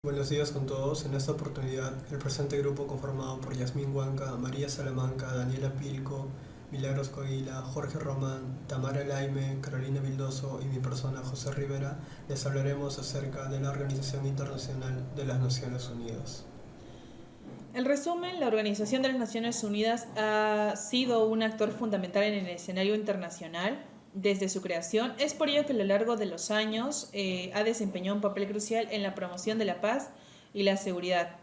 Buenos días con todos. En esta oportunidad, el presente grupo conformado por Yasmín Huanca, María Salamanca, Daniela Pilco, Milagros Coguila, Jorge Román, Tamara Laime, Carolina Vildoso y mi persona José Rivera, les hablaremos acerca de la Organización Internacional de las Naciones Unidas. En resumen, la Organización de las Naciones Unidas ha sido un actor fundamental en el escenario internacional desde su creación. Es por ello que a lo largo de los años ha desempeñado un papel crucial en la promoción de la paz y la seguridad,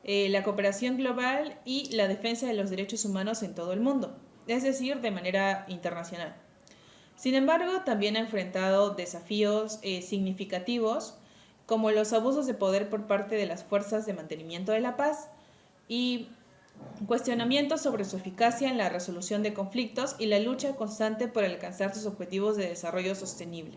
la cooperación global y la defensa de los derechos humanos en todo el mundo, es decir, de manera internacional. Sin embargo, también ha enfrentado desafíos significativos como los abusos de poder por parte de las fuerzas de mantenimiento de la paz y cuestionamientos sobre su eficacia en la resolución de conflictos y la lucha constante por alcanzar sus objetivos de desarrollo sostenible.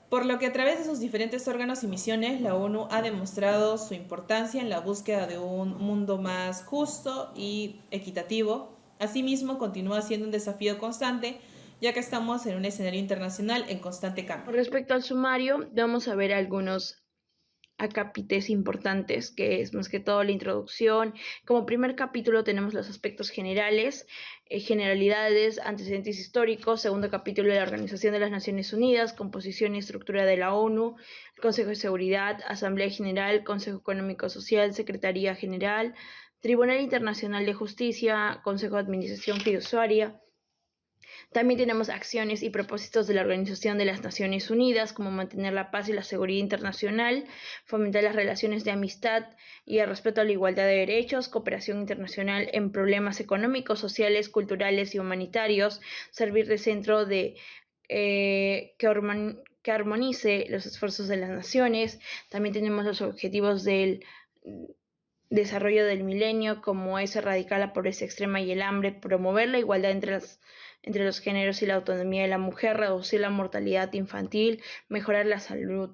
Por lo que a través de sus diferentes órganos y misiones, la ONU ha demostrado su importancia en la búsqueda de un mundo más justo y equitativo. Asimismo, continúa siendo un desafío constante, ya que estamos en un escenario internacional en constante Con cambio. respecto al sumario, vamos a ver algunos acápites importantes, que es más que todo la introducción. Como primer capítulo tenemos los aspectos generales, generalidades, antecedentes históricos. Segundo capítulo, la Organización de las Naciones Unidas, composición y estructura de la ONU, el Consejo de Seguridad, Asamblea General, Consejo Económico Social, Secretaría General, Tribunal Internacional de Justicia, Consejo de Administración Fiduciaria. También tenemos acciones y propósitos de la Organización de las Naciones Unidas, como mantener la paz y la seguridad internacional, fomentar las relaciones de amistad y el respeto a la igualdad de derechos, cooperación internacional en problemas económicos, sociales, culturales y humanitarios, servir de centro que armonice los esfuerzos de las naciones. También tenemos los objetivos del desarrollo del milenio, como es erradicar la pobreza extrema y el hambre, promover la igualdad entre los géneros y la autonomía de la mujer, reducir la mortalidad infantil, mejorar la salud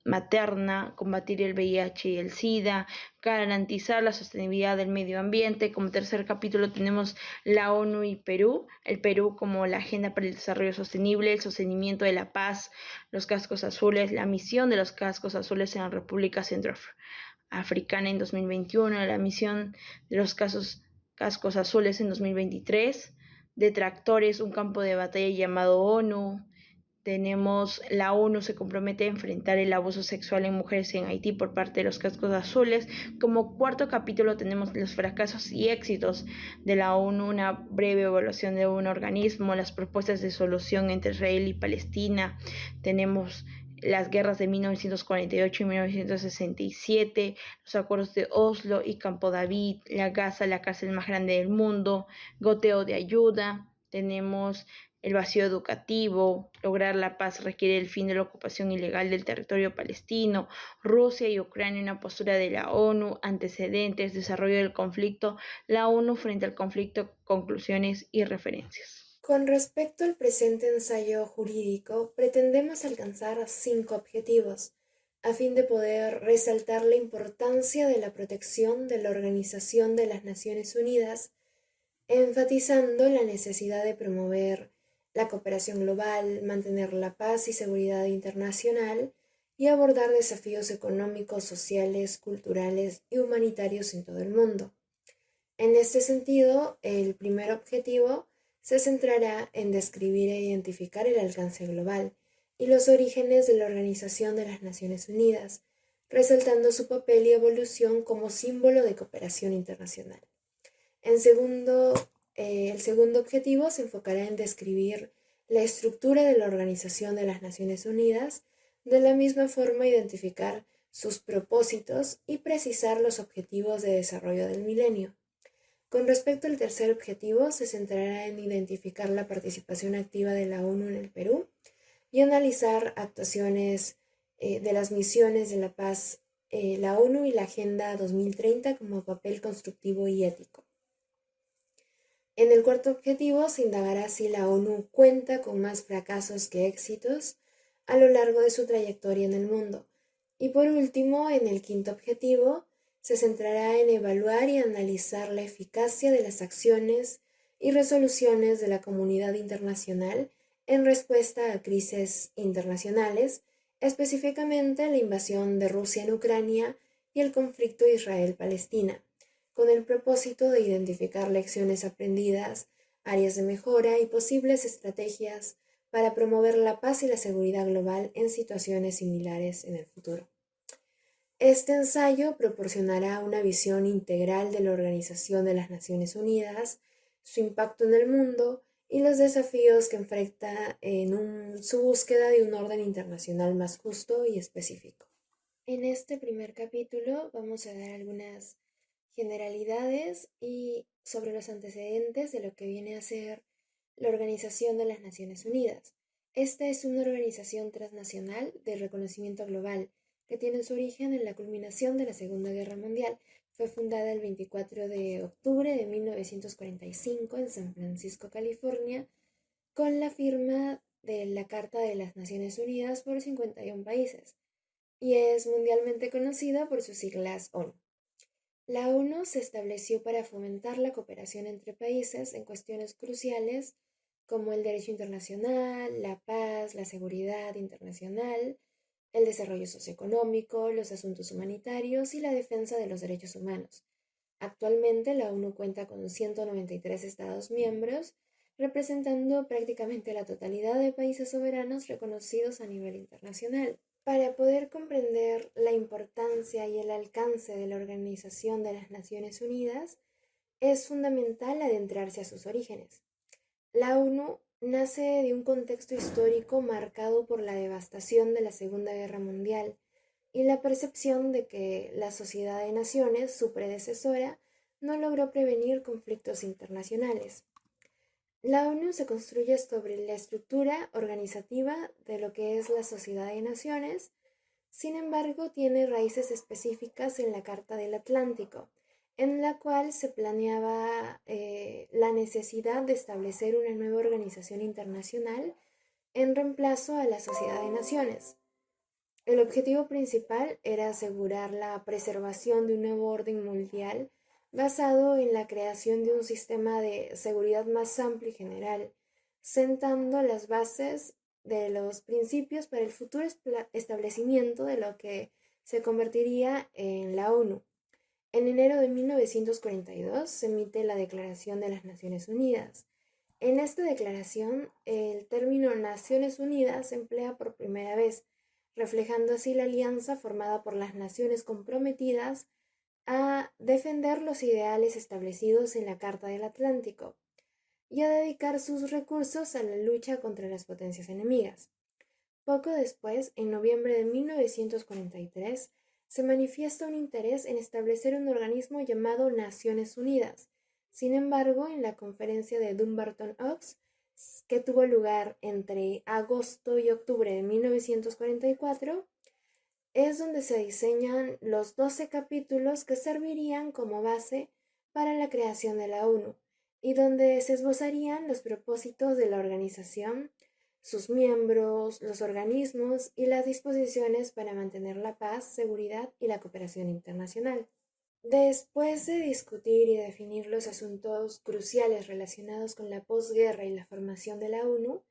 materna, combatir el VIH y el SIDA, garantizar la sostenibilidad del medio ambiente. Como tercer capítulo tenemos la ONU y Perú, el Perú como la Agenda para el Desarrollo Sostenible, el sostenimiento de la paz, los cascos azules, la misión de los cascos azules en la República Centroafricana en 2021, la misión de los cascos azules en 2023, detractores, un campo de batalla llamado ONU. Tenemos la ONU se compromete a enfrentar el abuso sexual en mujeres en Haití por parte de los cascos azules. Como cuarto capítulo tenemos los fracasos y éxitos de la ONU, una breve evaluación de un organismo, las propuestas de solución entre Israel y Palestina. Tenemos las guerras de 1948 y 1967, los acuerdos de Oslo y Campo David, la Gaza, la cárcel más grande del mundo, goteo de ayuda. Tenemos el vacío educativo, lograr la paz requiere el fin de la ocupación ilegal del territorio palestino, Rusia y Ucrania, una postura de la ONU, antecedentes, desarrollo del conflicto, la ONU frente al conflicto, conclusiones y referencias. Con respecto al presente ensayo jurídico, pretendemos alcanzar 5 objetivos, a fin de poder resaltar la importancia de la protección de la Organización de las Naciones Unidas, enfatizando la necesidad de promover la cooperación global, mantener la paz y seguridad internacional y abordar desafíos económicos, sociales, culturales y humanitarios en todo el mundo. En este sentido, el primer objetivo se centrará en describir e identificar el alcance global y los orígenes de la Organización de las Naciones Unidas, resaltando su papel y evolución como símbolo de cooperación internacional. En segundo, el segundo objetivo se enfocará en describir la estructura de la Organización de las Naciones Unidas, de la misma forma identificar sus propósitos y precisar los objetivos de desarrollo del milenio. Con respecto al tercer objetivo, se centrará en identificar la participación activa de la ONU en el Perú y analizar actuaciones de las misiones de la paz, la ONU y la Agenda 2030 como papel constructivo y ético. En el cuarto objetivo se indagará si la ONU cuenta con más fracasos que éxitos a lo largo de su trayectoria en el mundo. Y por último, en el quinto objetivo, se centrará en evaluar y analizar la eficacia de las acciones y resoluciones de la comunidad internacional en respuesta a crisis internacionales, específicamente la invasión de Rusia en Ucrania y el conflicto Israel-Palestina, con el propósito de identificar lecciones aprendidas, áreas de mejora y posibles estrategias para promover la paz y la seguridad global en situaciones similares en el futuro. Este ensayo proporcionará una visión integral de la Organización de las Naciones Unidas, su impacto en el mundo y los desafíos que enfrenta en su búsqueda de un orden internacional más justo y específico. En este primer capítulo vamos a dar algunas generalidades y sobre los antecedentes de lo que viene a ser la Organización de las Naciones Unidas. Esta es una organización transnacional de reconocimiento global que tiene su origen en la culminación de la Segunda Guerra Mundial. Fue fundada el 24 de octubre de 1945 en San Francisco, California, con la firma de la Carta de las Naciones Unidas por 51 países, y es mundialmente conocida por sus siglas ONU. La ONU se estableció para fomentar la cooperación entre países en cuestiones cruciales como el derecho internacional, la paz, la seguridad internacional, el desarrollo socioeconómico, los asuntos humanitarios y la defensa de los derechos humanos. Actualmente la ONU cuenta con 193 Estados miembros, representando prácticamente la totalidad de países soberanos reconocidos a nivel internacional. Para poder comprender la importancia y el alcance de la Organización de las Naciones Unidas, es fundamental adentrarse a sus orígenes. La ONU nace de un contexto histórico marcado por la devastación de la Segunda Guerra Mundial y la percepción de que la Sociedad de Naciones, su predecesora, no logró prevenir conflictos internacionales. La ONU se construye sobre la estructura organizativa de lo que es la Sociedad de Naciones. Sin embargo, tiene raíces específicas en la Carta del Atlántico, en la cual se planeaba la necesidad de establecer una nueva organización internacional en reemplazo a la Sociedad de Naciones. El objetivo principal era asegurar la preservación de un nuevo orden mundial basado en la creación de un sistema de seguridad más amplio y general, sentando las bases de los principios para el futuro establecimiento de lo que se convertiría en la ONU. En enero de 1942 se emite la Declaración de las Naciones Unidas. En esta declaración, el término Naciones Unidas se emplea por primera vez, reflejando así la alianza formada por las naciones comprometidas a defender los ideales establecidos en la Carta del Atlántico y a dedicar sus recursos a la lucha contra las potencias enemigas. Poco después, en noviembre de 1943, se manifiesta un interés en establecer un organismo llamado Naciones Unidas. Sin embargo, en la conferencia de Dumbarton Oaks, que tuvo lugar entre agosto y octubre de 1944, es donde se diseñan los 12 capítulos que servirían como base para la creación de la ONU y donde se esbozarían los propósitos de la organización, sus miembros, los organismos y las disposiciones para mantener la paz, seguridad y la cooperación internacional. Después de discutir y definir los asuntos cruciales relacionados con la posguerra y la formación de la ONU,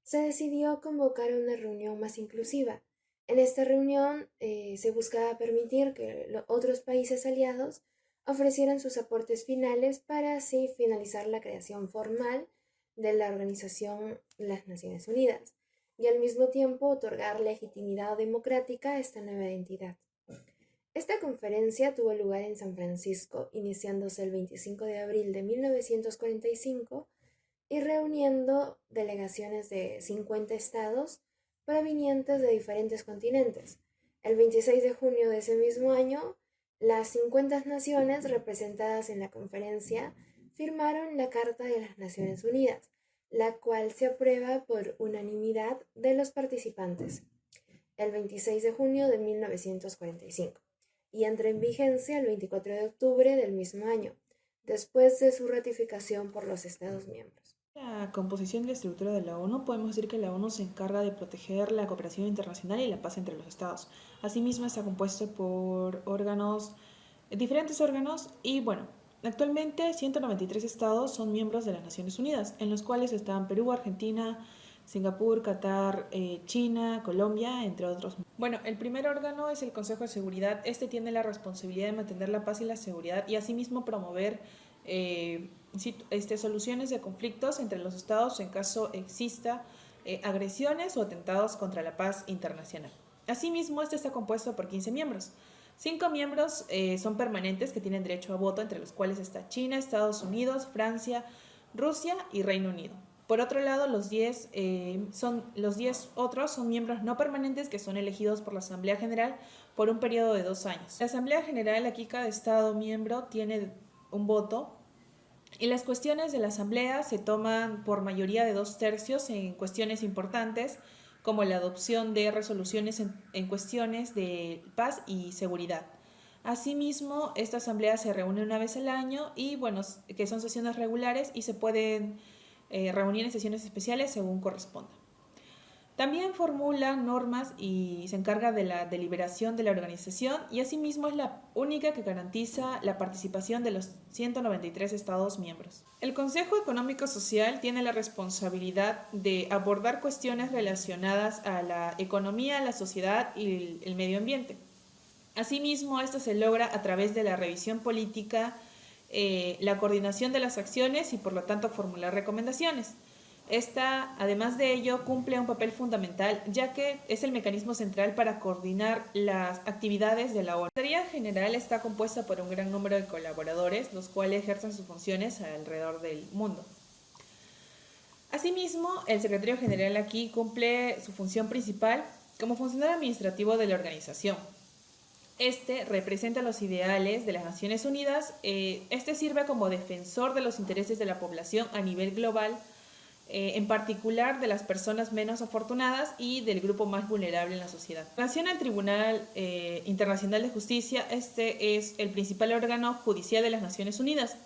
se decidió convocar una reunión más inclusiva. En esta reunión se buscaba permitir que otros países aliados ofrecieran sus aportes finales para así finalizar la creación formal de la Organización de las Naciones Unidas y al mismo tiempo otorgar legitimidad democrática a esta nueva entidad. Esta conferencia tuvo lugar en San Francisco, iniciándose el 25 de abril de 1945 y reuniendo delegaciones de 50 estados provenientes de diferentes continentes. El 26 de junio de ese mismo año, las 50 naciones representadas en la conferencia firmaron la Carta de las Naciones Unidas, la cual se aprueba por unanimidad de los participantes el 26 de junio de 1945 y entra en vigencia el 24 de octubre del mismo año, después de su ratificación por los Estados miembros. La composición y la estructura de la ONU, podemos decir que la ONU se encarga de proteger la cooperación internacional y la paz entre los estados. Asimismo, está compuesto por diferentes órganos y bueno, actualmente 193 estados son miembros de las Naciones Unidas, en los cuales están Perú, Argentina, Singapur, Qatar, China, Colombia, entre otros. Bueno, el primer órgano es el Consejo de Seguridad. Este tiene la responsabilidad de mantener la paz y la seguridad y asimismo promover soluciones de conflictos entre los estados en caso exista agresiones o atentados contra la paz internacional. Asimismo, este está compuesto por 15 miembros. 5 miembros son permanentes que tienen derecho a voto, entre los cuales está China, Estados Unidos, Francia, Rusia y Reino Unido. Por otro lado, los 10 otros son miembros no permanentes que son elegidos por la Asamblea General por un periodo de 2 años. La Asamblea General, aquí cada Estado miembro tiene un voto y las cuestiones de la Asamblea se toman por mayoría de 2/3 en cuestiones importantes como la adopción de resoluciones en cuestiones de paz y seguridad. Asimismo, esta asamblea se reúne una vez al año y bueno, que son sesiones regulares y se pueden reunir en sesiones especiales según corresponda. También formula normas y se encarga de la deliberación de la organización y asimismo es la única que garantiza la participación de los 193 Estados miembros. El Consejo Económico Social tiene la responsabilidad de abordar cuestiones relacionadas a la economía, la sociedad y el medio ambiente. Asimismo, esto se logra a través de la revisión política, la coordinación de las acciones y por lo tanto formular recomendaciones. Esta, además de ello, cumple un papel fundamental, ya que es el mecanismo central para coordinar las actividades de la ONU. La Secretaría General está compuesta por un gran número de colaboradores, los cuales ejercen sus funciones alrededor del mundo. Asimismo, el Secretario General aquí cumple su función principal como funcionario administrativo de la organización. Este representa los ideales de las Naciones Unidas. Este sirve como defensor de los intereses de la población a nivel global, en particular de las personas menos afortunadas y del grupo más vulnerable en la sociedad. En relación al Tribunal Internacional de Justicia, este es el principal órgano judicial de las Naciones Unidas.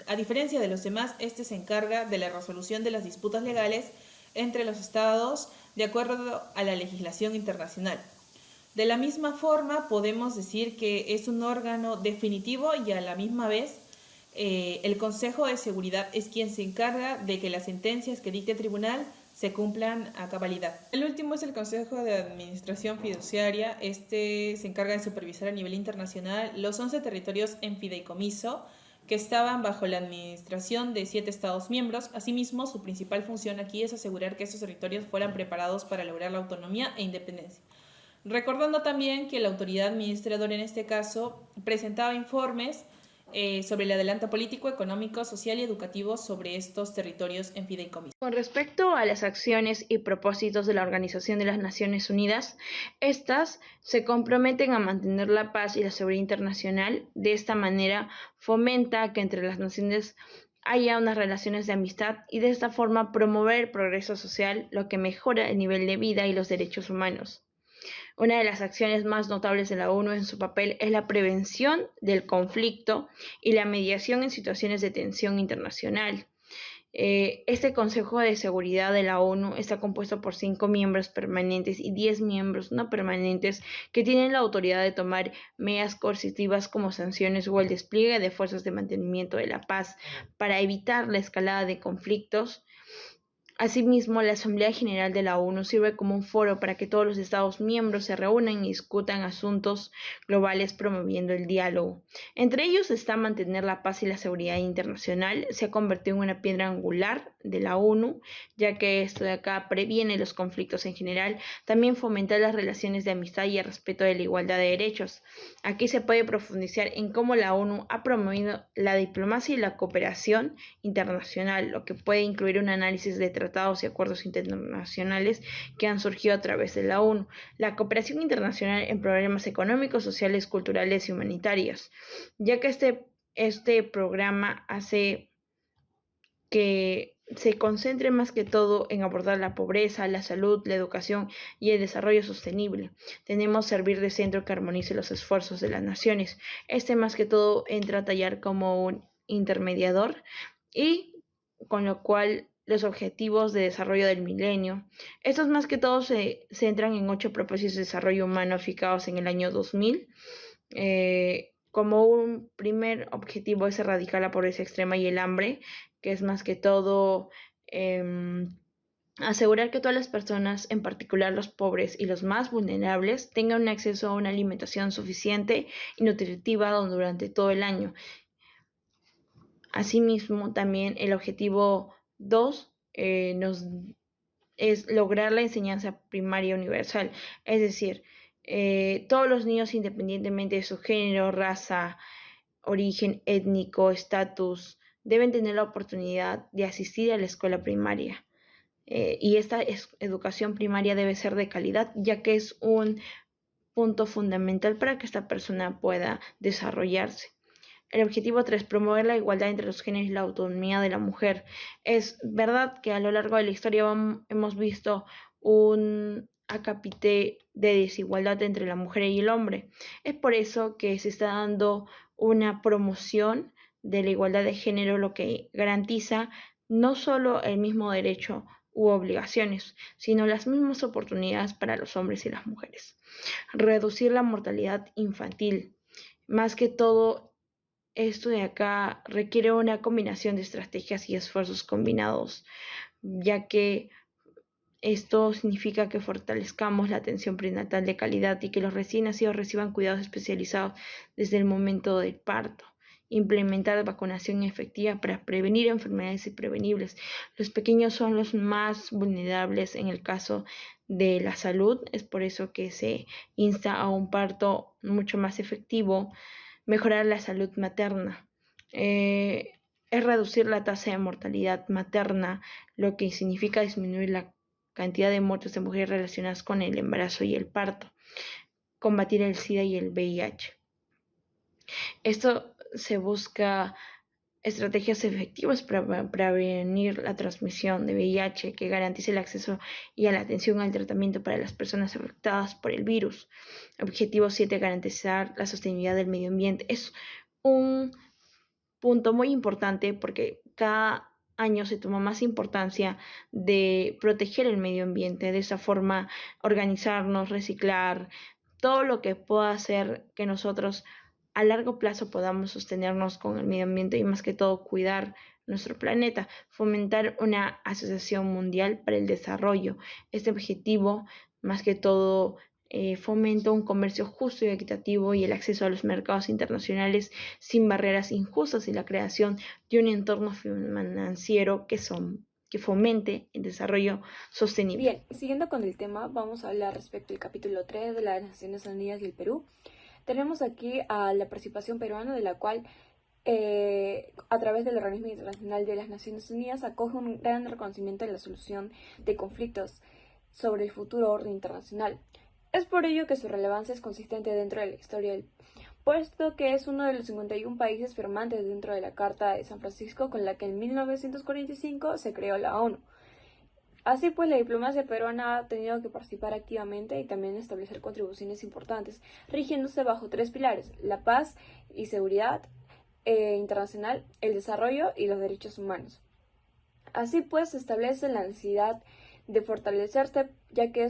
A diferencia de los demás, este se encarga de la resolución de las disputas legales entre los estados de acuerdo a la legislación internacional. De la misma forma, podemos decir que es un órgano definitivo y a la misma vez el Consejo de Seguridad es quien se encarga de que las sentencias que dicte el tribunal se cumplan a cabalidad. El último es el Consejo de Administración Fiduciaria. Este se encarga de supervisar a nivel internacional los 11 territorios en fideicomiso que estaban bajo la administración de 7 Estados miembros. Asimismo, su principal función aquí es asegurar que estos territorios fueran preparados para lograr la autonomía e independencia. Recordando también que la autoridad administradora en este caso presentaba informes sobre el adelanto político, económico, social y educativo sobre estos territorios en fideicomiso. Con respecto a las acciones y propósitos de la Organización de las Naciones Unidas, estas se comprometen a mantener la paz y la seguridad internacional. De esta manera fomenta que entre las naciones haya unas relaciones de amistad y de esta forma promover el progreso social, lo que mejora el nivel de vida y los derechos humanos. Una de las acciones más notables de la ONU en su papel es la prevención del conflicto y la mediación en situaciones de tensión internacional. Este Consejo de Seguridad de la ONU está compuesto por 5 miembros permanentes y 10 miembros no permanentes que tienen la autoridad de tomar medidas coercitivas como sanciones o el despliegue de fuerzas de mantenimiento de la paz para evitar la escalada de conflictos. Asimismo, la Asamblea General de la ONU sirve como un foro para que todos los Estados miembros se reúnan y discutan asuntos globales promoviendo el diálogo. Entre ellos está mantener la paz y la seguridad internacional. Se ha convertido en una piedra angular de la ONU, ya que esto de acá previene los conflictos en general. También fomenta las relaciones de amistad y el respeto de la igualdad de derechos. Aquí se puede profundizar en cómo la ONU ha promovido la diplomacia y la cooperación internacional, lo que puede incluir un análisis de tratados y acuerdos internacionales que han surgido a través de la ONU, la cooperación internacional en problemas económicos, sociales, culturales y humanitarios, ya que este programa hace que se concentre más que todo en abordar la pobreza, la salud, la educación y el desarrollo sostenible. Tenemos servir de centro que armonice los esfuerzos de las naciones. Más que todo entra a tallar como un intermediador y con lo cual los objetivos de desarrollo del milenio. Estos más que todo se centran en 8 propósitos de desarrollo humano fijados en el año 2000. Como un primer objetivo es erradicar la pobreza extrema y el hambre, que es más que todo Asegurar que todas las personas, en particular los pobres y los más vulnerables, tengan un acceso a una alimentación suficiente y nutritiva durante todo el año. Asimismo, también el objetivo 2 es lograr la enseñanza primaria universal, es decir, todos los niños, independientemente de su género, raza, origen étnico, estatus, deben tener la oportunidad de asistir a la escuela primaria. Y esta educación primaria debe ser de calidad, ya que es un punto fundamental para que esta persona pueda desarrollarse. El objetivo 3, promover la igualdad entre los géneros y la autonomía de la mujer. Es verdad que a lo largo de la historia hemos visto un acápite de desigualdad entre la mujer y el hombre. Es por eso que se está dando una promoción de la igualdad de género, lo que garantiza no solo el mismo derecho u obligaciones, sino las mismas oportunidades para los hombres y las mujeres. Reducir la mortalidad infantil. Más que todo, esto de acá requiere una combinación de estrategias y esfuerzos combinados, ya que esto significa que fortalezcamos la atención prenatal de calidad y que los recién nacidos reciban cuidados especializados desde el momento del parto. Implementar vacunación efectiva para prevenir enfermedades imprevenibles. Los pequeños son los más vulnerables en el caso de la salud, es por eso que se insta a un parto mucho más efectivo. Mejorar la salud materna. Es reducir la tasa de mortalidad materna, lo que significa disminuir la cantidad de muertes de mujeres relacionadas con el embarazo y el parto. Combatir el SIDA y el VIH. Esto se busca estrategias efectivas para prevenir la transmisión de VIH, que garantice el acceso y a la atención al tratamiento para las personas afectadas por el virus. Objetivo 7, garantizar la sostenibilidad del medio ambiente. Es un punto muy importante porque cada año se toma más importancia de proteger el medio ambiente, de esa forma organizarnos, reciclar, todo lo que pueda hacer que nosotros a largo plazo podamos sostenernos con el medio ambiente y más que todo cuidar nuestro planeta, fomentar una asociación mundial para el desarrollo. Este objetivo, más que todo, fomenta un comercio justo y equitativo y el acceso a los mercados internacionales sin barreras injustas y la creación de un entorno financiero que fomente el desarrollo sostenible. Bien, siguiendo con el tema, vamos a hablar respecto al capítulo 3 de las Naciones Unidas y el Perú. Tenemos aquí a la participación peruana, de la cual a través del Organismo Internacional de las Naciones Unidas acoge un gran reconocimiento de la solución de conflictos sobre el futuro orden internacional. Es por ello que su relevancia es consistente dentro de la historia, puesto que es uno de los 51 países firmantes dentro de la Carta de San Francisco, con la que en 1945 se creó la ONU. Así pues, la diplomacia peruana ha tenido que participar activamente y también establecer contribuciones importantes, rigiéndose bajo 3 pilares: la paz y seguridad internacional, el desarrollo y los derechos humanos. Así pues, se establece la necesidad de fortalecerse, ya que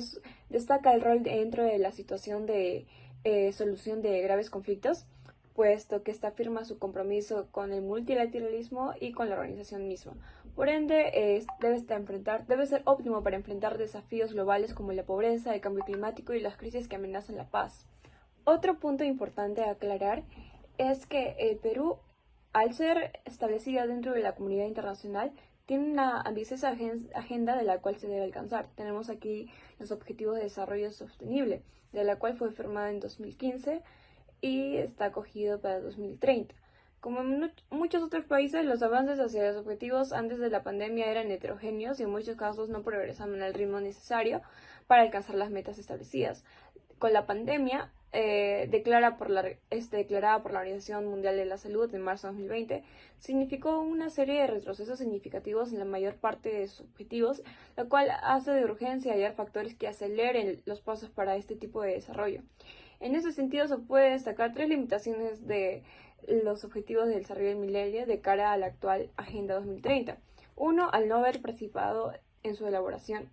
destaca el rol dentro de la situación de solución de graves conflictos, puesto que esta afirma su compromiso con el multilateralismo y con la organización misma. Por ende, debe ser óptimo para enfrentar desafíos globales como la pobreza, el cambio climático y las crisis que amenazan la paz. Otro punto importante a aclarar es que el Perú, al ser establecida dentro de la comunidad internacional, tiene una ambiciosa agenda de la cual se debe alcanzar. Tenemos aquí los Objetivos de Desarrollo Sostenible, de la cual fue firmada en 2015 y está acogido para 2030. Como en muchos otros países, los avances hacia los objetivos antes de la pandemia eran heterogéneos y en muchos casos no progresaban al ritmo necesario para alcanzar las metas establecidas. Con la pandemia, declarada por la Organización Mundial de la Salud en marzo de 2020, significó una serie de retrocesos significativos en la mayor parte de sus objetivos, lo cual hace de urgencia hallar factores que aceleren los pasos para este tipo de desarrollo. En ese sentido, se puede destacar 3 limitaciones de los objetivos del desarrollo del milenio de cara a la actual Agenda 2030. 1. Al no haber participado en su elaboración,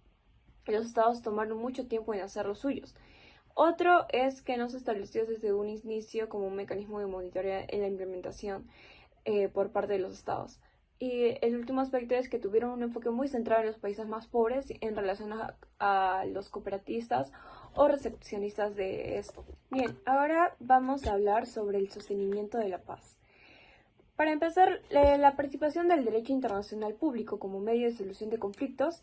los estados tomaron mucho tiempo en hacer los suyos. Otro es que no se estableció desde un inicio como un mecanismo de monitoreo en la implementación por parte de los estados. Y el último aspecto es que tuvieron un enfoque muy centrado en los países más pobres en relación a los cooperatistas o recepcionistas de esto. Bien, ahora vamos a hablar sobre el sostenimiento de la paz. Para empezar, la participación del derecho internacional público como medio de solución de conflictos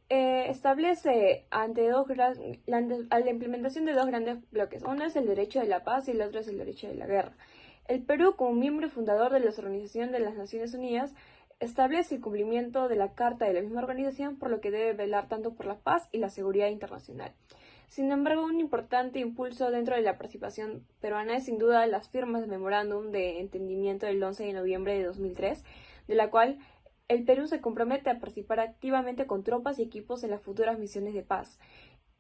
establece a la implementación de dos grandes bloques. Uno es el derecho de la paz y el otro es el derecho de la guerra. El Perú, como miembro fundador de la Organización de las Naciones Unidas, establece el cumplimiento de la Carta de la misma organización, por lo que debe velar tanto por la paz y la seguridad internacional. Sin embargo, un importante impulso dentro de la participación peruana es sin duda las firmas de memorándum de entendimiento del 11 de noviembre de 2003, de la cual el Perú se compromete a participar activamente con tropas y equipos en las futuras misiones de paz,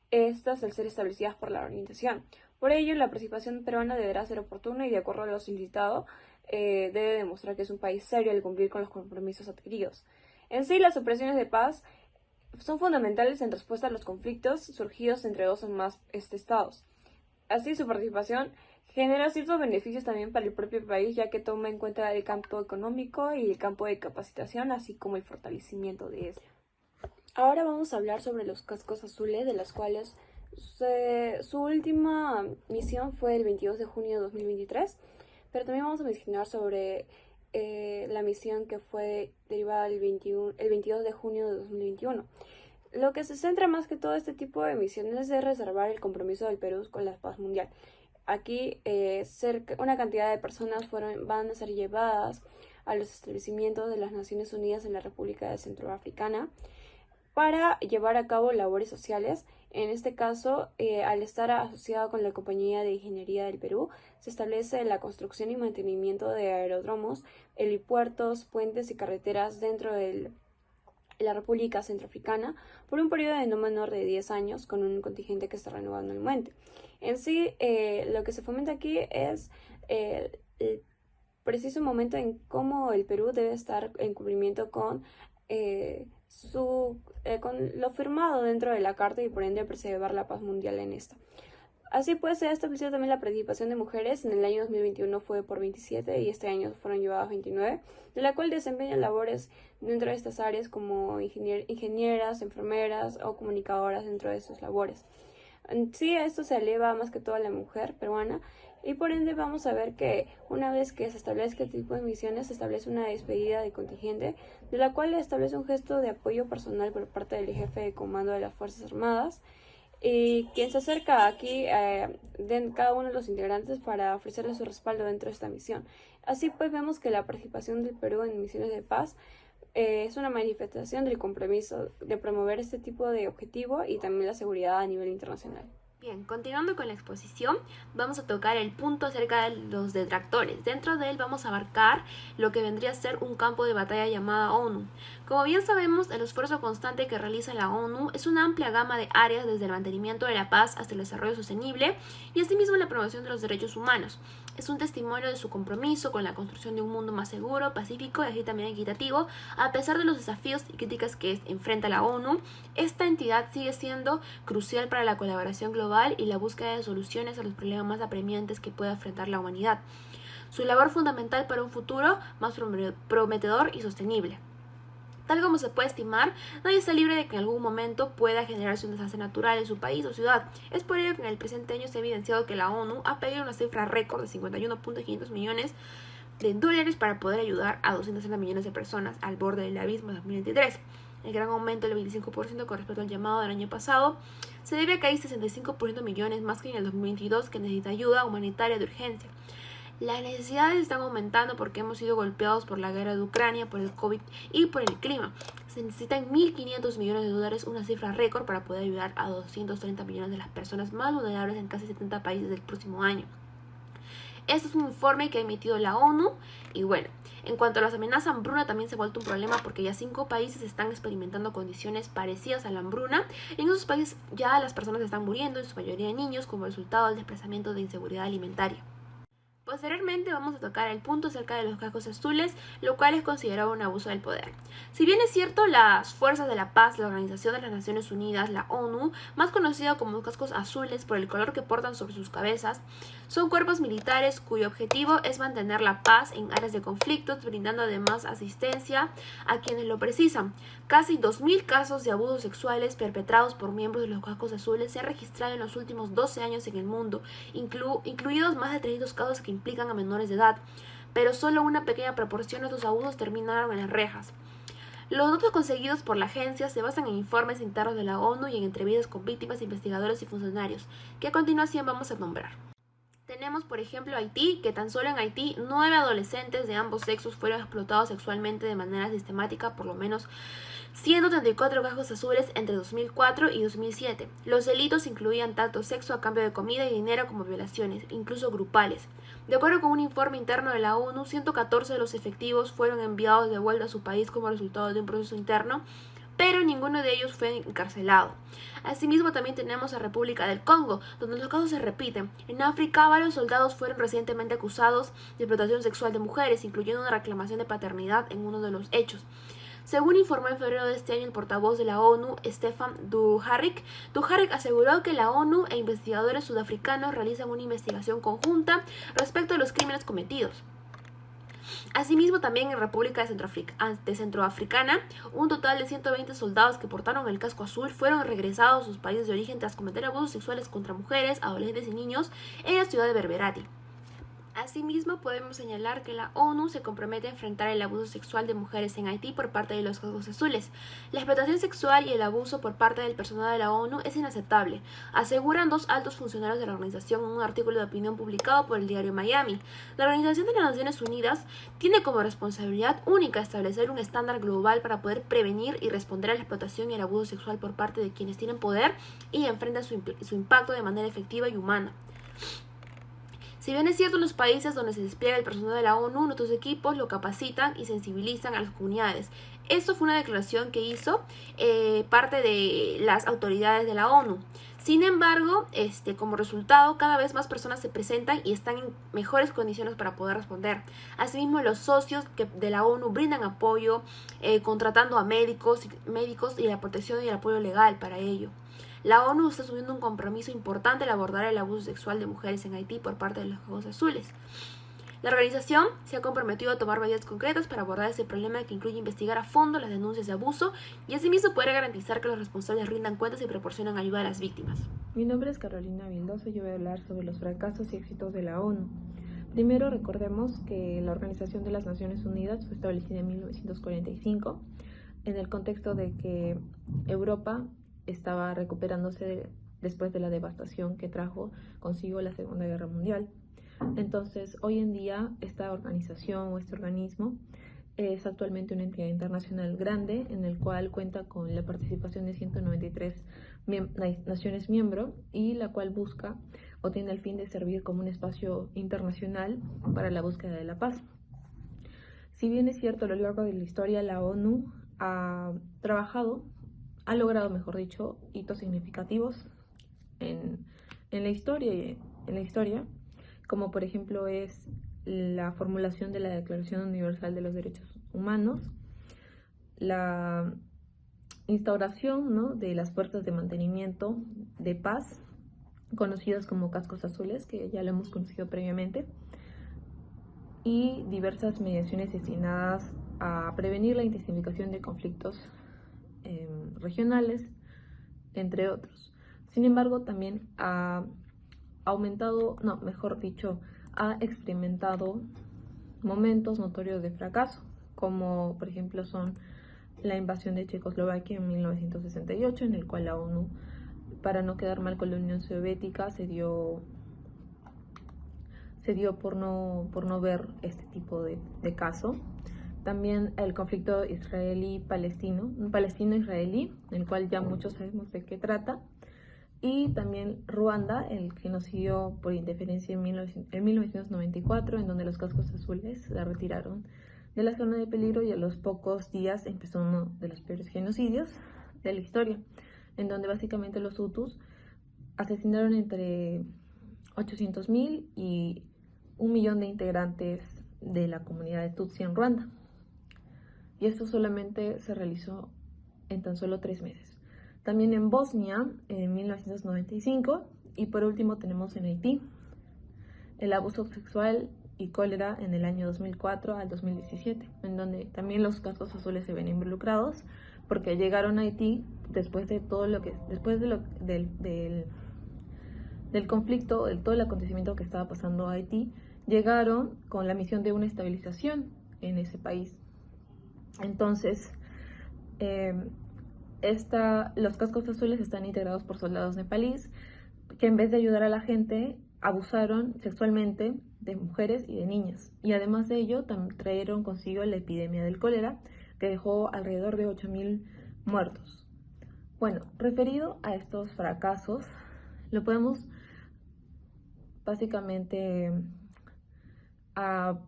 estas al ser establecidas por la organización. Por ello, la participación peruana deberá ser oportuna y, de acuerdo a lo solicitado, debe demostrar que es un país serio al cumplir con los compromisos adquiridos. En sí, las operaciones de paz son fundamentales en respuesta a los conflictos surgidos entre dos o más estados. Así, su participación genera ciertos beneficios también para el propio país, ya que toma en cuenta el campo económico y el campo de capacitación, así como el fortalecimiento de este. Ahora vamos a hablar sobre los cascos azules, de las cuales su última misión fue el 22 de junio de 2023, pero también vamos a mencionar sobre la misión que fue derivada el 22 de junio de 2021. Lo que se centra más que todo este tipo de misiones es reservar el compromiso del Perú con la paz mundial. Aquí una cantidad de personas van a ser llevadas a los establecimientos de las Naciones Unidas en la República Centroafricana para llevar a cabo labores sociales. En este caso, al estar asociado con la Compañía de Ingeniería del Perú, se establece la construcción y mantenimiento de aeródromos, helipuertos, puentes y carreteras dentro de la República Centroafricana por un periodo de no menor de 10 años, con un contingente que está renovando anualmente. En sí, lo que se fomenta aquí es el preciso momento en cómo el Perú debe estar en cumplimiento con lo firmado dentro de la Carta y por ende preservar la paz mundial en esta. Así pues, se ha establecido también la participación de mujeres. En el año 2021 fue por 27 y este año fueron llevadas 29, de la cual desempeñan labores dentro de estas áreas como ingenieras, enfermeras o comunicadoras dentro de sus labores. Sí, a esto se eleva más que todo a la mujer peruana y por ende vamos a ver que una vez que se establezca este tipo de misiones se establece una despedida de contingente, de la cual se establece un gesto de apoyo personal por parte del jefe de comando de las Fuerzas Armadas, y quien se acerca aquí de cada uno de los integrantes para ofrecerle su respaldo dentro de esta misión. Así pues vemos que la participación del Perú en misiones de paz es una manifestación del compromiso de promover este tipo de objetivo y también la seguridad a nivel internacional. Bien, continuando con la exposición, vamos a tocar el punto acerca de los detractores. Dentro de él vamos a abarcar lo que vendría a ser un campo de batalla llamada ONU. Como bien sabemos, el esfuerzo constante que realiza la ONU es una amplia gama de áreas, desde el mantenimiento de la paz hasta el desarrollo sostenible y asimismo la promoción de los derechos humanos. Es un testimonio de su compromiso con la construcción de un mundo más seguro, pacífico y así también equitativo. A pesar de los desafíos y críticas que enfrenta la ONU, esta entidad sigue siendo crucial para la colaboración global y la búsqueda de soluciones a los problemas más apremiantes que pueda enfrentar la humanidad. Su labor fundamental para un futuro más prometedor y sostenible. Tal como se puede estimar, nadie está libre de que en algún momento pueda generarse un desastre natural en su país o ciudad. Es por ello que en el presente año se ha evidenciado que la ONU ha pedido una cifra récord de 51.500 millones de dólares para poder ayudar a 260 millones de personas al borde del abismo de 2023. El gran aumento del 25% con respecto al llamado del año pasado se debe a que hay 65% millones más que en el 2022 que necesita ayuda humanitaria de urgencia. Las necesidades están aumentando porque hemos sido golpeados por la guerra de Ucrania, por el COVID y por el clima. Se necesitan 1.500 millones de dólares, una cifra récord para poder ayudar a 230 millones de las personas más vulnerables en casi 70 países del próximo año. Este es un informe que ha emitido la ONU y bueno, en cuanto a las amenazas hambruna también se ha vuelto un problema porque ya 5 países están experimentando condiciones parecidas a la hambruna. En esos países ya las personas están muriendo, en su mayoría niños, como resultado del desplazamiento de inseguridad alimentaria. Posteriormente vamos a tocar el punto acerca de los cascos azules, lo cual es considerado un abuso del poder. Si bien es cierto, las Fuerzas de la Paz, la Organización de las Naciones Unidas, la ONU, más conocida como cascos azules por el color que portan sobre sus cabezas, son cuerpos militares cuyo objetivo es mantener la paz en áreas de conflictos, brindando además asistencia a quienes lo precisan. Casi 2.000 casos de abusos sexuales perpetrados por miembros de los cascos azules se han registrado en los últimos 12 años en el mundo, incluidos más de 300 casos que implican a menores de edad, pero solo una pequeña proporción de estos abusos terminaron en las rejas. Los datos conseguidos por la agencia se basan en informes internos de la ONU y en entrevistas con víctimas, investigadores y funcionarios, que a continuación vamos a nombrar. Tenemos, por ejemplo, Haití, que tan solo en Haití 9 adolescentes de ambos sexos fueron explotados sexualmente de manera sistemática, por lo menos 134 cascos azules entre 2004 y 2007. Los delitos incluían tanto sexo a cambio de comida y dinero como violaciones, incluso grupales. De acuerdo con un informe interno de la ONU, 114 de los efectivos fueron enviados de vuelta a su país como resultado de un proceso interno, pero ninguno de ellos fue encarcelado. Asimismo, también tenemos a República del Congo, donde los casos se repiten. En África, varios soldados fueron recientemente acusados de explotación sexual de mujeres, incluyendo una reclamación de paternidad en uno de los hechos. Según informó en febrero de este año el portavoz de la ONU, Stefan Dujarric aseguró que la ONU e investigadores sudafricanos realizan una investigación conjunta respecto a los crímenes cometidos. Asimismo, también en República Centroafricana, un total de 120 soldados que portaron el casco azul fueron regresados a sus países de origen tras cometer abusos sexuales contra mujeres, adolescentes y niños en la ciudad de Berberati. Asimismo, podemos señalar que la ONU se compromete a enfrentar el abuso sexual de mujeres en Haití por parte de los cascos azules. La explotación sexual y el abuso por parte del personal de la ONU es inaceptable, aseguran 2 altos funcionarios de la organización en un artículo de opinión publicado por el diario Miami. La Organización de las Naciones Unidas tiene como responsabilidad única establecer un estándar global para poder prevenir y responder a la explotación y el abuso sexual por parte de quienes tienen poder y enfrentan su impacto de manera efectiva y humana. Si bien es cierto, en los países donde se despliega el personal de la ONU, nuestros equipos lo capacitan y sensibilizan a las comunidades. Esto fue una declaración que hizo parte de las autoridades de la ONU. Sin embargo, como resultado, cada vez más personas se presentan y están en mejores condiciones para poder responder. Asimismo, los socios de la ONU brindan apoyo, contratando a médicos y la protección y el apoyo legal para ello. La ONU está asumiendo un compromiso importante al abordar el abuso sexual de mujeres en Haití por parte de los cascos azules. La organización se ha comprometido a tomar medidas concretas para abordar ese problema, que incluye investigar a fondo las denuncias de abuso y asimismo poder garantizar que los responsables rindan cuentas y proporcionan ayuda a las víctimas. Mi nombre es Carolina Vildoso y yo voy a hablar sobre los fracasos y éxitos de la ONU. Primero, recordemos que la Organización de las Naciones Unidas fue establecida en 1945 en el contexto de que Europa estaba recuperándose después de la devastación que trajo consigo la Segunda Guerra Mundial. Entonces, hoy en día, esta organización o este organismo es actualmente una entidad internacional grande en el cual cuenta con la participación de 193 naciones miembros y la cual busca o tiene el fin de servir como un espacio internacional para la búsqueda de la paz. Si bien es cierto, a lo largo de la historia la ONU ha logrado, mejor dicho, hitos significativos en la historia, como por ejemplo es la formulación de la Declaración Universal de los Derechos Humanos, la instauración, ¿no?, de las fuerzas de mantenimiento de paz, conocidas como cascos azules, que ya lo hemos conocido previamente, y diversas mediaciones destinadas a prevenir la intensificación de conflictos regionales, entre otros. Sin embargo, también ha experimentado momentos notorios de fracaso, como por ejemplo son la invasión de Checoslovaquia en 1968, en el cual la ONU, para no quedar mal con la Unión Soviética, se dio por no ver este tipo de caso. También el conflicto palestino-israelí, el cual ya muchos sabemos de qué trata. Y también Ruanda, el genocidio por interferencia en 1994, en donde los cascos azules se retiraron de la zona de peligro, y a los pocos días empezó uno de los peores genocidios de la historia, en donde básicamente los hutus asesinaron entre 800.000 y 1 millón de integrantes de la comunidad de Tutsi en Ruanda. Y esto solamente se realizó en tan solo 3 meses. También en Bosnia en 1995 y por último tenemos en Haití el abuso sexual y cólera en el año 2004 al 2017, en donde también los cascos azules se ven involucrados porque llegaron a Haití después de del conflicto, de todo el acontecimiento que estaba pasando a Haití, llegaron con la misión de una estabilización en ese país. Entonces, los cascos azules están integrados por soldados nepalíes que en vez de ayudar a la gente, abusaron sexualmente de mujeres y de niñas. Y además de ello, trajeron consigo la epidemia del cólera, que dejó alrededor de 8.000 muertos. Bueno, referido a estos fracasos, lo podemos básicamente a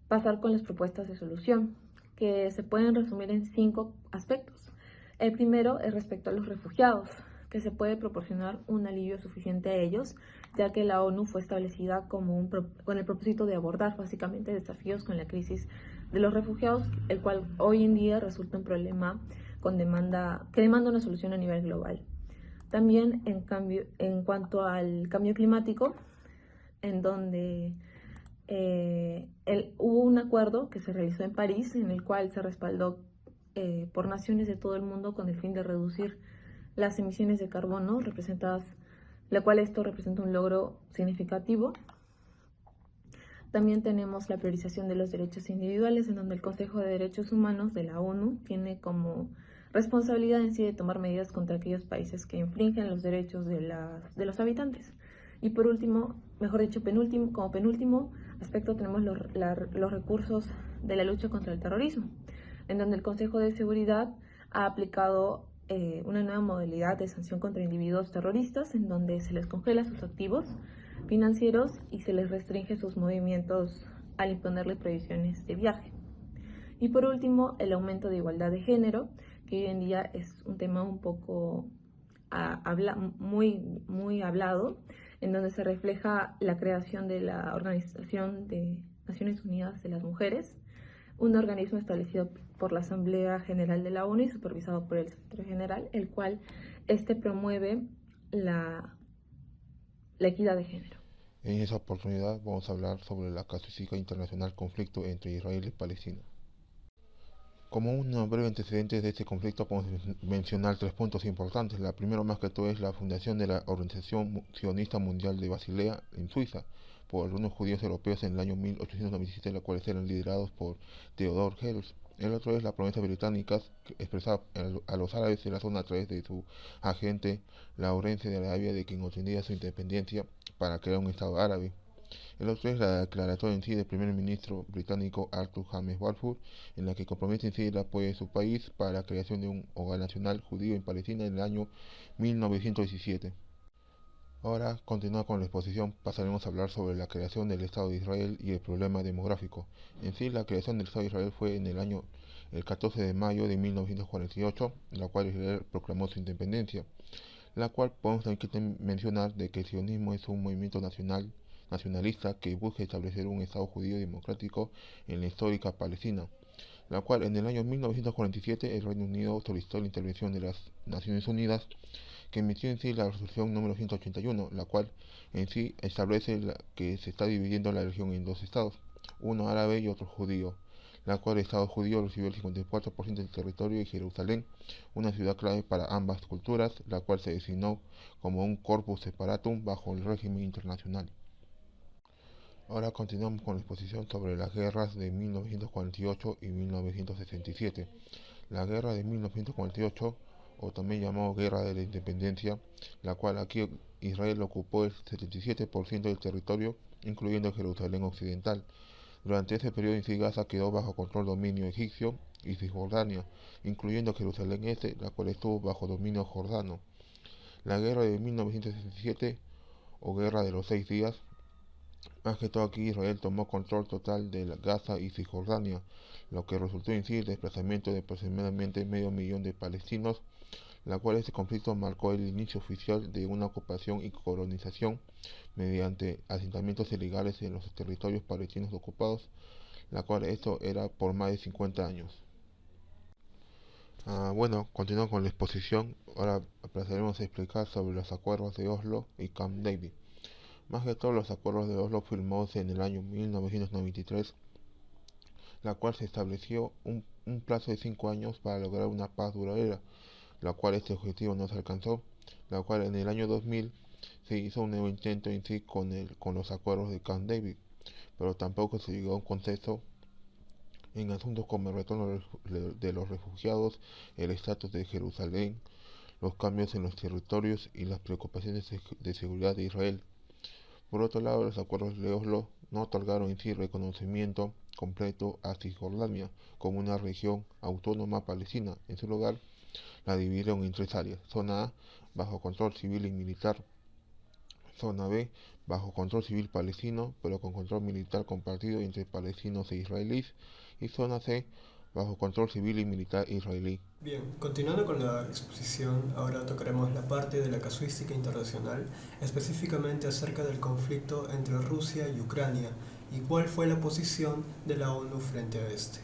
pasar con las propuestas de solución, que se pueden resumir en 5 aspectos. El primero es respecto a los refugiados, que se puede proporcionar un alivio suficiente a ellos, ya que la ONU fue establecida con el propósito de abordar básicamente desafíos con la crisis de los refugiados, el cual hoy en día resulta un problema que demanda una solución a nivel global. También en cuanto al cambio climático, en donde hubo un acuerdo que se realizó en París, en el cual se respaldó por naciones de todo el mundo con el fin de reducir las emisiones de carbono la cual esto representa un logro significativo. También tenemos la priorización de los derechos individuales, en donde el Consejo de Derechos Humanos de la ONU tiene como responsabilidad en sí de tomar medidas contra aquellos países que infringen los derechos de los habitantes. Y por último, como penúltimo aspecto, tenemos los recursos de la lucha contra el terrorismo, en donde el Consejo de Seguridad ha aplicado una nueva modalidad de sanción contra individuos terroristas, en donde se les congela sus activos financieros y se les restringe sus movimientos al imponerle prohibiciones de viaje. Y por último, el aumento de igualdad de género, que hoy en día es un tema un poco muy hablado, en donde se refleja la creación de la Organización de Naciones Unidas de las Mujeres, un organismo establecido por la Asamblea General de la ONU y supervisado por el Secretario General, el cual promueve la equidad de género. En esa oportunidad vamos a hablar sobre la casuística internacional conflicto entre Israel y Palestina. Como un breve antecedente de este conflicto podemos mencionar 3 puntos importantes. La primera más que todo es la fundación de la Organización Sionista Mundial de Basilea en Suiza por algunos judíos europeos en el año 1897, los cuales eran liderados por Theodor Herzl. El otro es la promesa británica expresada a los árabes de la zona a través de su agente Lawrence de Arabia de quien obtenía su independencia para crear un Estado árabe. El otro es la declaratoria en sí del primer ministro británico Arthur James Balfour, en la que compromete en sí el apoyo de su país para la creación de un hogar nacional judío en Palestina en el año 1917. Ahora, continuando con la exposición, pasaremos a hablar sobre la creación del Estado de Israel y el problema demográfico. En sí, la creación del Estado de Israel fue en el 14 de mayo de 1948, la cual Israel proclamó su independencia, la cual podemos también mencionar de que el sionismo es un movimiento nacionalista que busca establecer un Estado judío democrático en la histórica Palestina, la cual en el año 1947 el Reino Unido solicitó la intervención de las Naciones Unidas, que emitió en sí la resolución número 181, la cual en sí establece que se está dividiendo la región en 2 estados, uno árabe y otro judío, la cual el Estado judío recibió el 54% del territorio y Jerusalén, una ciudad clave para ambas culturas, la cual se designó como un corpus separatum bajo el régimen internacional. Ahora continuamos con la exposición sobre las guerras de 1948 y 1967. La guerra de 1948, o también llamado Guerra de la Independencia, la cual aquí Israel ocupó el 77% del territorio, incluyendo Jerusalén Occidental. Durante ese periodo en sí Gaza quedó bajo control dominio egipcio y Cisjordania, incluyendo Jerusalén Este, la cual estuvo bajo dominio jordano. La guerra de 1967, o Guerra de los 6 días, más que todo aquí Israel tomó control total de Gaza y Cisjordania, lo que resultó en sí el desplazamiento de aproximadamente 500.000 de palestinos, la cual este conflicto marcó el inicio oficial de una ocupación y colonización mediante asentamientos ilegales en los territorios palestinos ocupados, la cual esto era por más de 50 años. Bueno, continuando con la exposición, ahora pasaremos a explicar sobre los acuerdos de Oslo y Camp David. Más que todo, los acuerdos de Oslo firmados en el año 1993, la cual se estableció un plazo de 5 años para lograr una paz duradera, la cual este objetivo no se alcanzó, la cual en el año 2000 se hizo un nuevo intento en sí con los acuerdos de Camp David, pero tampoco se llegó a un consenso en asuntos como el retorno de los refugiados, el estatus de Jerusalén, los cambios en los territorios y las preocupaciones de seguridad de Israel. Por otro lado, los acuerdos de Oslo no otorgaron en sí reconocimiento completo a Cisjordania como una región autónoma palestina. En su lugar, la dividieron en 3 áreas: zona A, bajo control civil y militar; zona B, bajo control civil palestino, pero con control militar compartido entre palestinos e israelíes; y zona C, bajo control civil y militar israelí. Bien, continuando con la exposición, ahora tocaremos la parte de la casuística internacional, específicamente acerca del conflicto entre Rusia y Ucrania y cuál fue la posición de la ONU frente a este.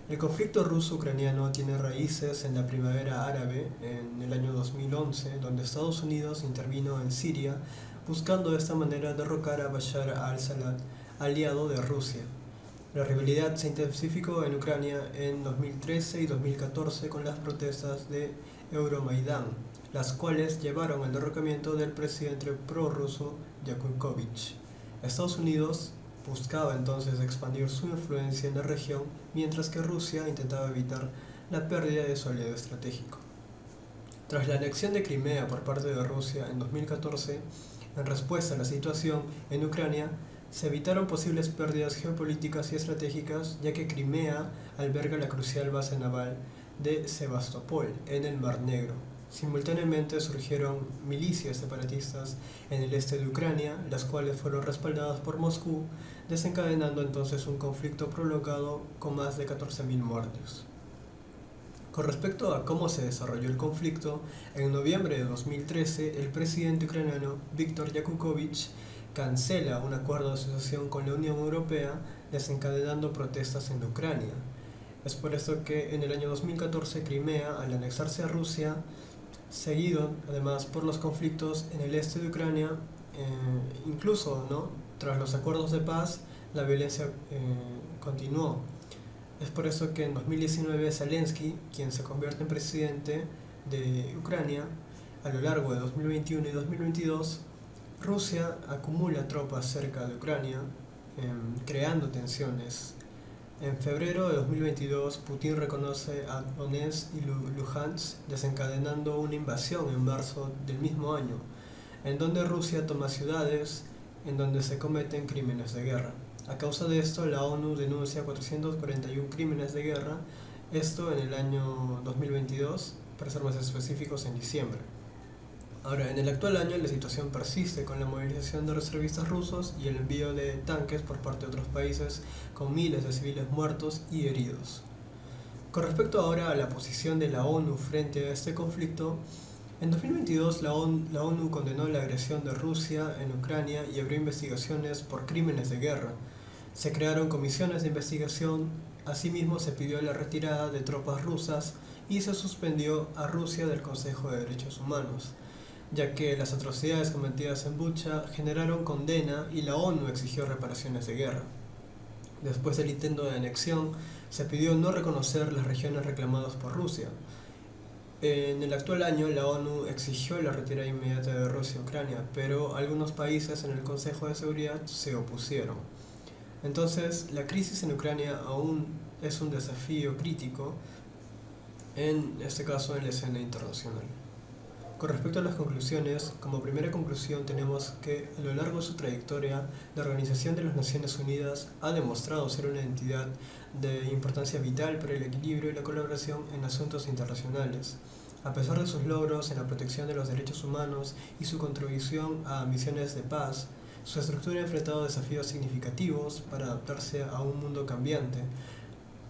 El conflicto ruso-ucraniano tiene raíces en la primavera árabe en el año 2011, donde Estados Unidos intervino en Siria buscando de esta manera derrocar a Bashar al-Assad, aliado de Rusia. La rivalidad se intensificó en Ucrania en 2013 y 2014 con las protestas de Euromaidán, las cuales llevaron al derrocamiento del presidente prorruso Yanukovych. Estados Unidos buscaba entonces expandir su influencia en la región, mientras que Rusia intentaba evitar la pérdida de su aliado estratégico. Tras la anexión de Crimea por parte de Rusia en 2014, en respuesta a la situación en Ucrania, se evitaron posibles pérdidas geopolíticas y estratégicas, ya que Crimea alberga la crucial base naval de Sebastopol en el Mar Negro. Simultáneamente surgieron milicias separatistas en el este de Ucrania, las cuales fueron respaldadas por Moscú, desencadenando entonces un conflicto prolongado con más de 14.000 muertos. Con respecto a cómo se desarrolló el conflicto, en noviembre de 2013 el presidente ucraniano Viktor Yanukovych cancela un acuerdo de asociación con la Unión Europea, desencadenando protestas en Ucrania. Es por esto que en el año 2014 Crimea, al anexarse a Rusia, seguido además por los conflictos en el este de Ucrania, incluso tras los acuerdos de paz, la violencia continuó. Es por eso que en 2019 Zelensky, quien se convierte en presidente de Ucrania, a lo largo de 2021 y 2022, Rusia acumula tropas cerca de Ucrania, creando tensiones. En febrero de 2022, Putin reconoce a Donetsk y Luhansk, desencadenando una invasión en marzo del mismo año, en donde Rusia toma ciudades en donde se cometen crímenes de guerra. A causa de esto, la ONU denuncia 441 crímenes de guerra, esto en el año 2022, para ser más específicos, en diciembre. Ahora, en el actual año la situación persiste con la movilización de reservistas rusos y el envío de tanques por parte de otros países, con miles de civiles muertos y heridos. Con respecto ahora a la posición de la ONU frente a este conflicto, en 2022 la ONU condenó la agresión de Rusia en Ucrania y abrió investigaciones por crímenes de guerra. Se crearon comisiones de investigación, asimismo se pidió la retirada de tropas rusas y se suspendió a Rusia del Consejo de Derechos Humanos, ya que las atrocidades cometidas en Bucha generaron condena y la ONU exigió reparaciones de guerra. Después del intento de anexión, se pidió no reconocer las regiones reclamadas por Rusia. En el actual año, la ONU exigió la retirada inmediata de Rusia a Ucrania, pero algunos países en el Consejo de Seguridad se opusieron. Entonces, la crisis en Ucrania aún es un desafío crítico, en este caso en la escena internacional. Con respecto a las conclusiones, como primera conclusión tenemos que a lo largo de su trayectoria, la Organización de las Naciones Unidas ha demostrado ser una entidad de importancia vital para el equilibrio y la colaboración en asuntos internacionales. A pesar de sus logros en la protección de los derechos humanos y su contribución a misiones de paz, su estructura ha enfrentado desafíos significativos para adaptarse a un mundo cambiante.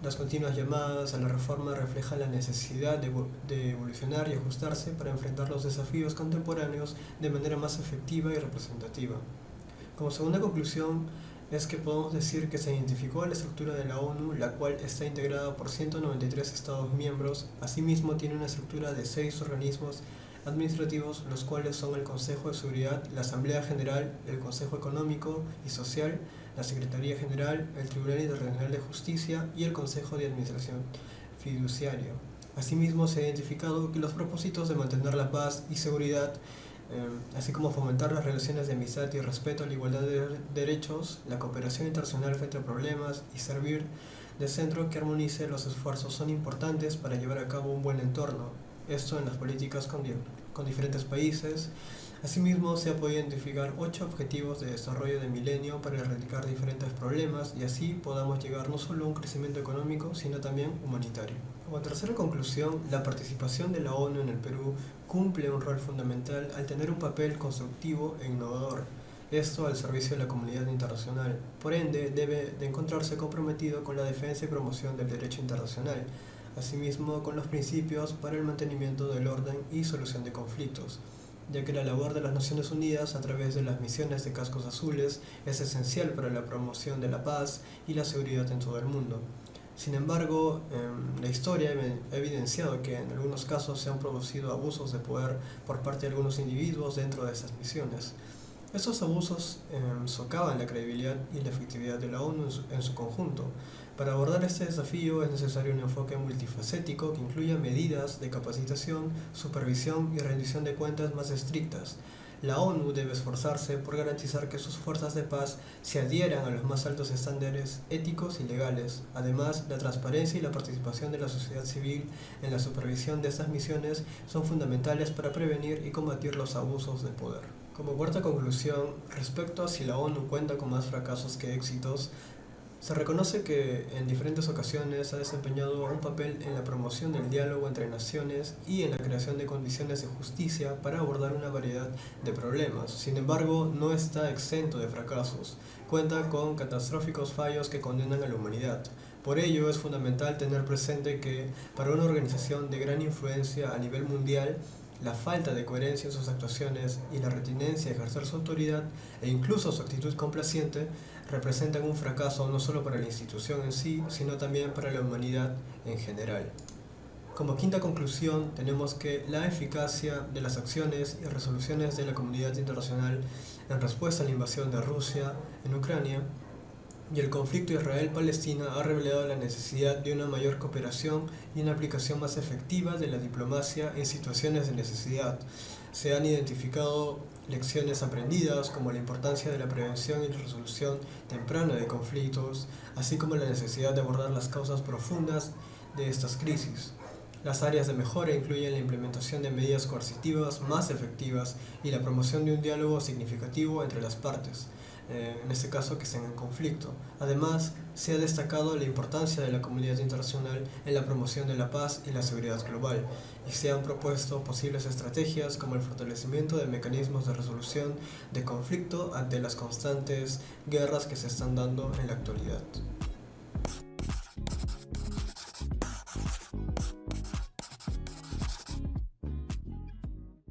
Las continuas llamadas a la reforma reflejan la necesidad de evolucionar y ajustarse para enfrentar los desafíos contemporáneos de manera más efectiva y representativa. Como segunda conclusión, es que podemos decir que se identificó la estructura de la ONU, la cual está integrada por 193 Estados miembros. Asimismo, tiene una estructura de 6 organismos administrativos, los cuales son el Consejo de Seguridad, la Asamblea General, el Consejo Económico y Social, la Secretaría General, el Tribunal Internacional de Justicia y el Consejo de Administración Fiduciario. Asimismo, se ha identificado que los propósitos de mantener la paz y seguridad, así como fomentar las relaciones de amistad y respeto a la igualdad de derechos, la cooperación internacional frente a problemas y servir de centro que armonice los esfuerzos son importantes para llevar a cabo un buen entorno, esto en las políticas con diferentes países. Asimismo, se ha podido identificar 8 objetivos de desarrollo de milenio para erradicar diferentes problemas y así podamos llegar no solo a un crecimiento económico, sino también humanitario. Como tercera conclusión, la participación de la ONU en el Perú cumple un rol fundamental al tener un papel constructivo e innovador, esto al servicio de la comunidad internacional. Por ende, debe de encontrarse comprometido con la defensa y promoción del derecho internacional, asimismo con los principios para el mantenimiento del orden y solución de conflictos, ya que la labor de las Naciones Unidas a través de las misiones de cascos azules es esencial para la promoción de la paz y la seguridad en todo el mundo. Sin embargo, la historia ha evidenciado que en algunos casos se han producido abusos de poder por parte de algunos individuos dentro de estas misiones. Estos abusos socavan la credibilidad y la efectividad de la ONU en su conjunto. Para abordar este desafío es necesario un enfoque multifacético que incluya medidas de capacitación, supervisión y rendición de cuentas más estrictas. La ONU debe esforzarse por garantizar que sus fuerzas de paz se adhieran a los más altos estándares éticos y legales. Además, la transparencia y la participación de la sociedad civil en la supervisión de estas misiones son fundamentales para prevenir y combatir los abusos de poder. Como cuarta conclusión, respecto a si la ONU cuenta con más fracasos que éxitos, se reconoce que en diferentes ocasiones ha desempeñado un papel en la promoción del diálogo entre naciones y en la creación de condiciones de justicia para abordar una variedad de problemas. Sin embargo, no está exento de fracasos. Cuenta con catastróficos fallos que condenan a la humanidad. Por ello, es fundamental tener presente que para una organización de gran influencia a nivel mundial, la falta de coherencia en sus actuaciones y la retinencia a ejercer su autoridad e incluso su actitud complaciente representan un fracaso no solo para la institución en sí, sino también para la humanidad en general. Como quinta conclusión, tenemos que la eficacia de las acciones y resoluciones de la comunidad internacional en respuesta a la invasión de Rusia en Ucrania y el conflicto Israel-Palestina ha revelado la necesidad de una mayor cooperación y una aplicación más efectiva de la diplomacia en situaciones de necesidad. Se han identificado lecciones aprendidas como la importancia de la prevención y la resolución temprana de conflictos, así como la necesidad de abordar las causas profundas de estas crisis. Las áreas de mejora incluyen la implementación de medidas coercitivas más efectivas y la promoción de un diálogo significativo entre las partes, en este caso que estén en conflicto. Además, se ha destacado la importancia de la comunidad internacional en la promoción de la paz y la seguridad global, y se han propuesto posibles estrategias como el fortalecimiento de mecanismos de resolución de conflicto ante las constantes guerras que se están dando en la actualidad.